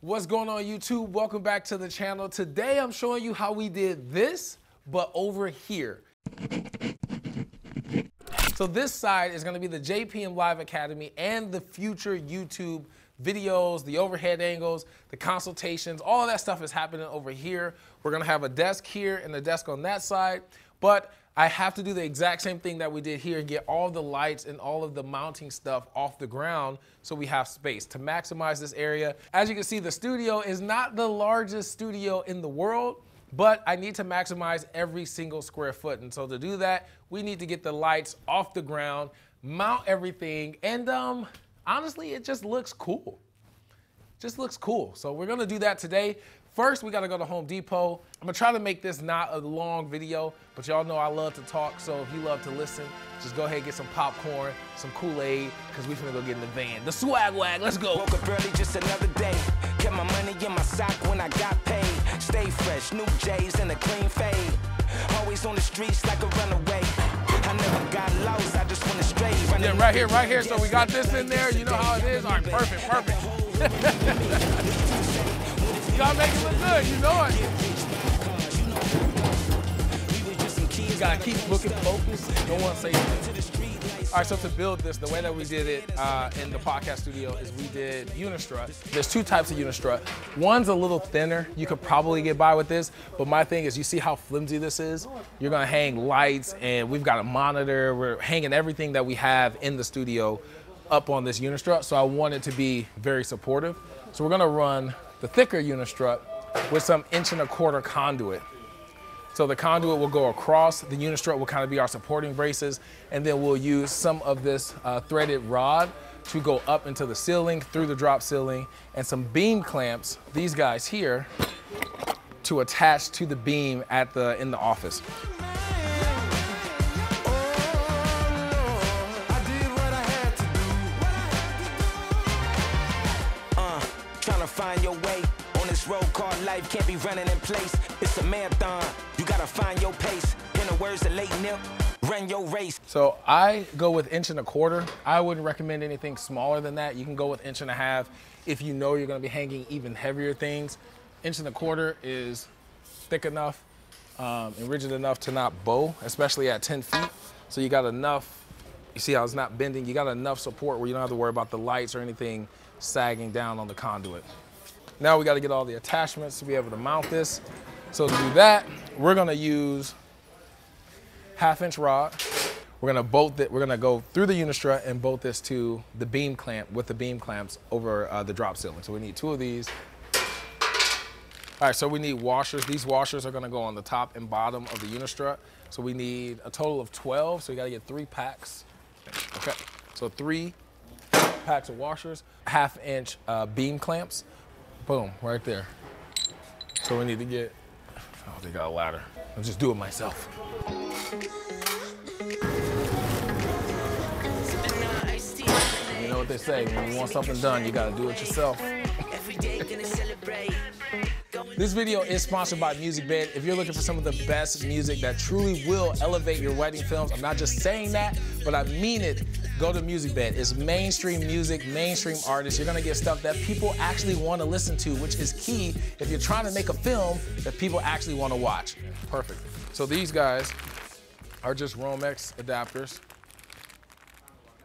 What's going on, YouTube? Welcome back to the channel. Today I'm showing you how we did this, but over here. So this side is gonna be the JPM Live Academy and the future YouTube videos, the overhead angles, the consultations, all of that stuff is happening over here. We're gonna have a desk here and a desk on that side, but I have to do the exact same thing that we did here and get all the lights and all of the mounting stuff off the ground so we have space to maximize this area. As you can see, the studio is not the largest studio in the world, but I need to maximize every single square foot. And so to do that, we need to get the lights off the ground, mount everything, and honestly, it just looks cool. Just looks cool. So we're gonna do that today. First, we gotta go to Home Depot. I'm gonna try to make this not a long video, but y'all know I love to talk, so if you love to listen, just go ahead and get some popcorn, some Kool-Aid, because we finna go get in the van. The swag wag, let's go. Woke up early, just another day. Kept my money in my sock when I got paid. Stay fresh, new J's and a clean fade. Always on the streets like a runaway. I never got lost, I just went astray. Yeah, right here. So we got this in there. You know how it is. All right, perfect. You gotta make it look good, you know it. You gotta keep looking focused. Don't want to say anything. All right, so to build this, the way that we did it in the podcast studio is we did Unistrut. There's two types of Unistrut. One's a little thinner. You could probably get by with this, but my thing is, you see how flimsy this is? You're gonna hang lights, and we've got a monitor. We're hanging everything that we have in the studio up on this Unistrut, so I want it to be very supportive. So we're gonna run the thicker Unistrut with some 1.25" conduit. So the conduit will go across, the Unistrut will kind of be our supporting braces, and then we'll use some of this threaded rod to go up into the ceiling, through the drop ceiling, and some beam clamps, these guys here, to attach to the beam in the office. Find your way on this road called life, can't be running in place. It's a marathon, you gotta find your pace. In the words of late Nip, run your race. So I go with 1.25". I wouldn't recommend anything smaller than that. You can go with 1.5" if you know you're gonna be hanging even heavier things. 1.25" is thick enough and rigid enough to not bow, especially at 10 feet. So you got enough, you see how it's not bending, you got enough support where you don't have to worry about the lights or anything sagging down on the conduit. Now we got to get all the attachments to be able to mount this. So to do that, we're going to use 1/2" rod. We're going to bolt it. We're going to go through the Unistrut and bolt this to the beam clamp with the beam clamps over the drop ceiling. So we need 2 of these. All right, so we need washers. These washers are going to go on the top and bottom of the Unistrut. So we need a total of 12. So you got to get 3 packs. Okay, so 3 packs of washers, 1/2" beam clamps. Boom, right there. So we need to get, oh, they got a ladder. I'll just do it myself. You know what they say, when you want something done, you gotta do it yourself. This video is sponsored by Musicbed. If you're looking for some of the best music that truly will elevate your wedding films, I'm not just saying that, but I mean it, go to Musicbed. It's mainstream music, mainstream artists. You're gonna get stuff that people actually wanna listen to, which is key if you're trying to make a film that people actually wanna watch. Perfect. So these guys are just Romex adapters.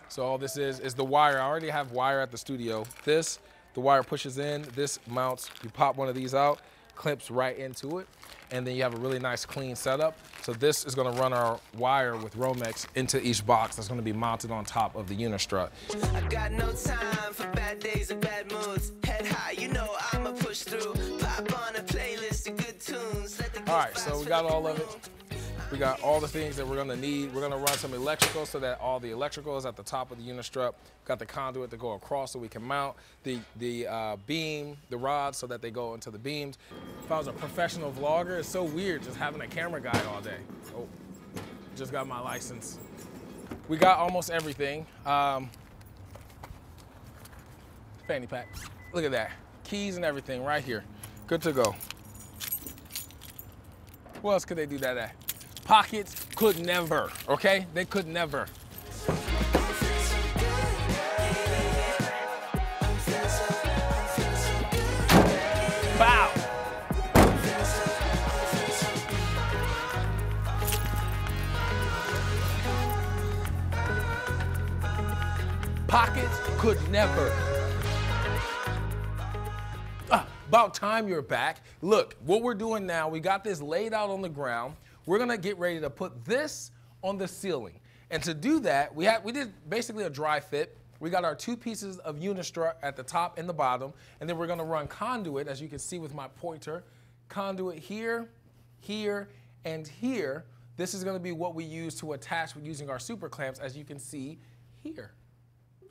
So all this is the wire. I already have wire at the studio. This, the wire pushes in, this mounts, you pop one of these out, clips right into it, and then you have a really nice clean setup. So this is gonna run our wire with Romex into each box that's gonna be mounted on top of the Unistrut. I got no time for bad days and bad moods. Head high, you know I'ma push through. Pop on a playlist of good tunes. All right, so we got all of it. We got all the things that we're gonna need. We're gonna run some electrical so that all the electrical is at the top of the Unistrut. Got the conduit to go across so we can mount the beam, the rods so that they go into the beams. If I was a professional vlogger, it's so weird just having a camera guide all day. Oh, just got my license. We got almost everything. Fanny pack, look at that. Keys and everything right here, good to go. Where else could they do that at? Pockets could never, okay? They could never. Bow. Pockets could never. About time you're back. Look, what we're doing now, we got this laid out on the ground. We're gonna get ready to put this on the ceiling. And to do that, we did basically a dry fit. We got our 2 pieces of Unistrut at the top and the bottom, and then we're gonna run conduit, as you can see with my pointer. Conduit here, here, and here. This is gonna be what we use to attach using our super clamps, as you can see here.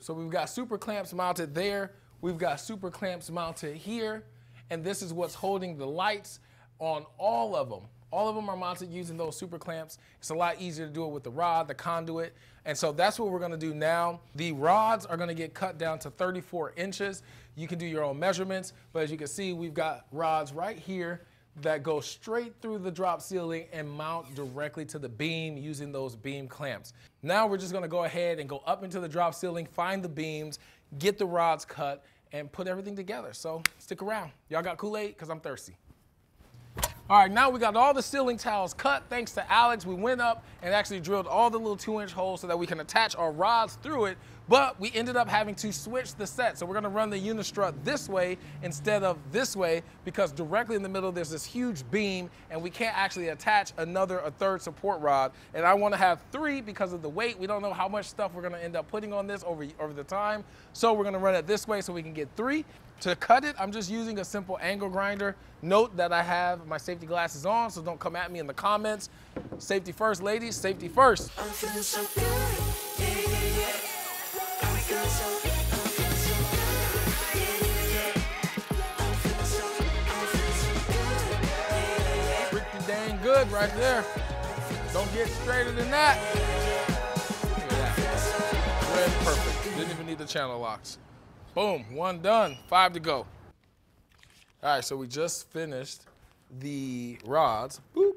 So we've got super clamps mounted there. We've got super clamps mounted here. And this is what's holding the lights on all of them. All of them are mounted using those super clamps. It's a lot easier to do it with the rod, the conduit. And so that's what we're gonna do now. The rods are gonna get cut down to 34 inches. You can do your own measurements, but as you can see, we've got rods right here that go straight through the drop ceiling and mount directly to the beam using those beam clamps. Now we're just gonna go ahead and go up into the drop ceiling, find the beams, get the rods cut, and put everything together. So stick around. Y'all got Kool-Aid? Because I'm thirsty. All right, now we got all the ceiling tiles cut. Thanks to Alex, we went up and actually drilled all the little 2-inch holes so that we can attach our rods through it, but we ended up having to switch the set. So we're gonna run the Unistrut this way instead of this way, because directly in the middle there's this huge beam and we can't actually attach a third support rod. And I wanna have 3 because of the weight. We don't know how much stuff we're gonna end up putting on this over the time. So we're gonna run it this way so we can get 3. To cut it, I'm just using a simple angle grinder. Note that I have my safety glasses on, so don't come at me in the comments. Safety first, ladies, safety first. I'm feeling so good, yeah, yeah, yeah. I'm feeling so good, I'm feeling so good, yeah, yeah, yeah. I'm feeling so good, yeah, yeah. Pretty dang good right there. Don't get straighter than that. Look at that. Red perfect. Didn't even need the channel locks. Boom, 1 done, 5 to go. All right, so we just finished the rods. Boop.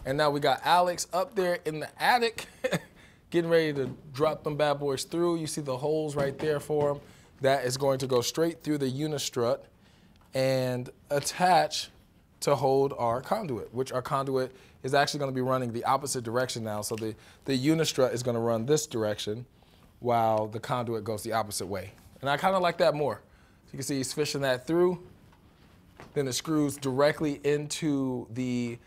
And now we got Alex up there in the attic getting ready to drop them bad boys through. You see the holes right there for them. That is going to go straight through the Unistrut and attach to hold our conduit, which our conduit is actually going to be running the opposite direction now. So the Unistrut is going to run this direction while the conduit goes the opposite way. And I kind of like that more. So you can see he's fishing that through. Then it screws directly into the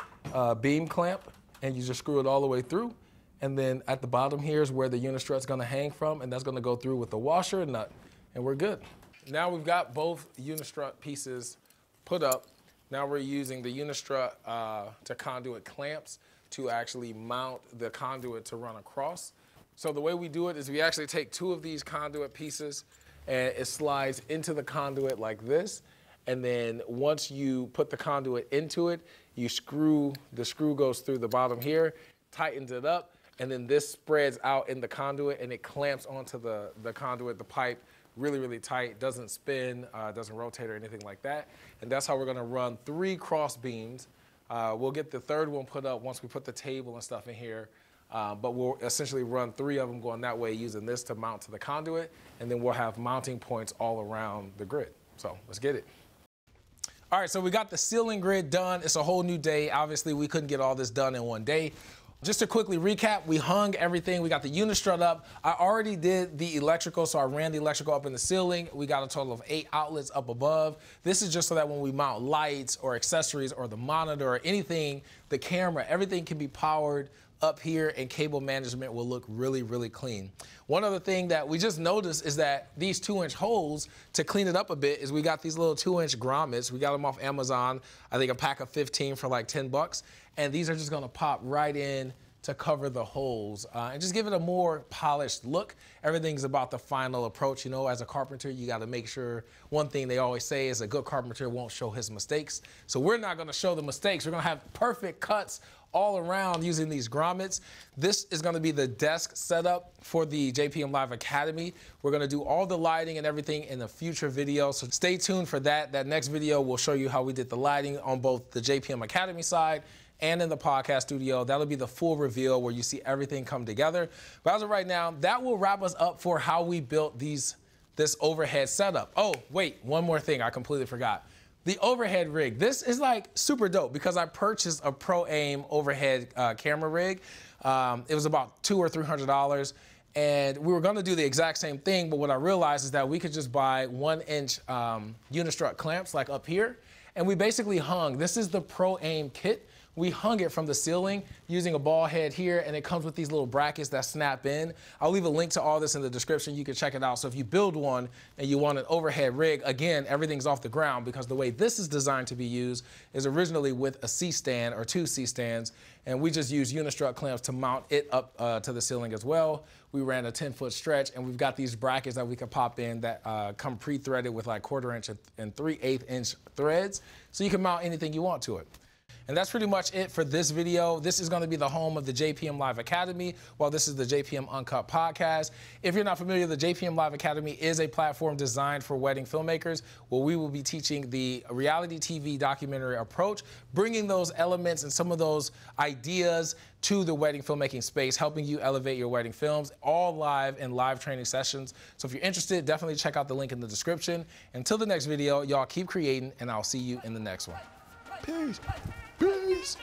beam clamp, and you just screw it all the way through. And then at the bottom here is where the Unistrut's gonna hang from, and that's gonna go through with the washer and nut, and we're good. Now we've got both Unistrut pieces put up. Now we're using the Unistrut to conduit clamps to actually mount the conduit to run across. So the way we do it is we actually take 2 of these conduit pieces, and it slides into the conduit like this. And then once you put the conduit into it, the screw goes through the bottom here, tightens it up, and then this spreads out in the conduit and it clamps onto the conduit, the pipe, really, really tight, doesn't spin, doesn't rotate or anything like that. And that's how we're gonna run 3 cross beams. We'll get the 3rd one put up once we put the table and stuff in here. But we'll essentially run 3 of them going that way using this to mount to the conduit, and then we'll have mounting points all around the grid. So let's get it. All right, so we got the ceiling grid done. It's a whole new day. Obviously, we couldn't get all this done in one day. Just to quickly recap, we hung everything. We got the Unistrut up. I already did the electrical, so I ran the electrical up in the ceiling. We got a total of 8 outlets up above. This is just so that when we mount lights or accessories or the monitor or anything, the camera, everything can be powered up here, and cable management will look really, really clean. One other thing that we just noticed is that these 2-inch holes, to clean it up a bit, is we got these little 2-inch grommets. We got them off Amazon. I think a pack of 15 for like 10 bucks. And these are just gonna pop right in to cover the holes and just give it a more polished look. Everything's about the final approach. You know, as a carpenter, you gotta make sure, one thing they always say is a good carpenter won't show his mistakes. So we're not gonna show the mistakes. We're gonna have perfect cuts all around using these grommets. This is gonna be the desk setup for the JPM Live Academy. We're gonna do all the lighting and everything in a future video, so stay tuned for that. That next video will show you how we did the lighting on both the JPM Academy side and in the podcast studio. That'll be the full reveal where you see everything come together. But as of right now, that will wrap us up for how we built this overhead setup. Oh, wait, one more thing I completely forgot. The overhead rig. This is like super dope because I purchased a Pro Aim overhead camera rig. It was about $200 or $300. And we were gonna do the exact same thing, but what I realized is that we could just buy 1-inch Unistrut clamps like up here. And we basically hung, this is the Pro Aim kit. We hung it from the ceiling using a ball head here, and it comes with these little brackets that snap in. I'll leave a link to all this in the description. You can check it out. So if you build one and you want an overhead rig, again, everything's off the ground because the way this is designed to be used is originally with a C-stand or 2 C-stands, and we just use Unistrut clamps to mount it up to the ceiling as well. We ran a 10-foot stretch, and we've got these brackets that we can pop in that come pre-threaded with like 1/4 inch and 3/8 inch threads, so you can mount anything you want to it. And that's pretty much it for this video. This is gonna be the home of the JPM Live Academy, while this is the JPM Uncut podcast. If you're not familiar, the JPM Live Academy is a platform designed for wedding filmmakers, where we will be teaching the reality TV documentary approach, bringing those elements and some of those ideas to the wedding filmmaking space, helping you elevate your wedding films, all live in live training sessions. So if you're interested, definitely check out the link in the description. Until the next video, y'all keep creating, and I'll see you in the next one. Peace. Peace.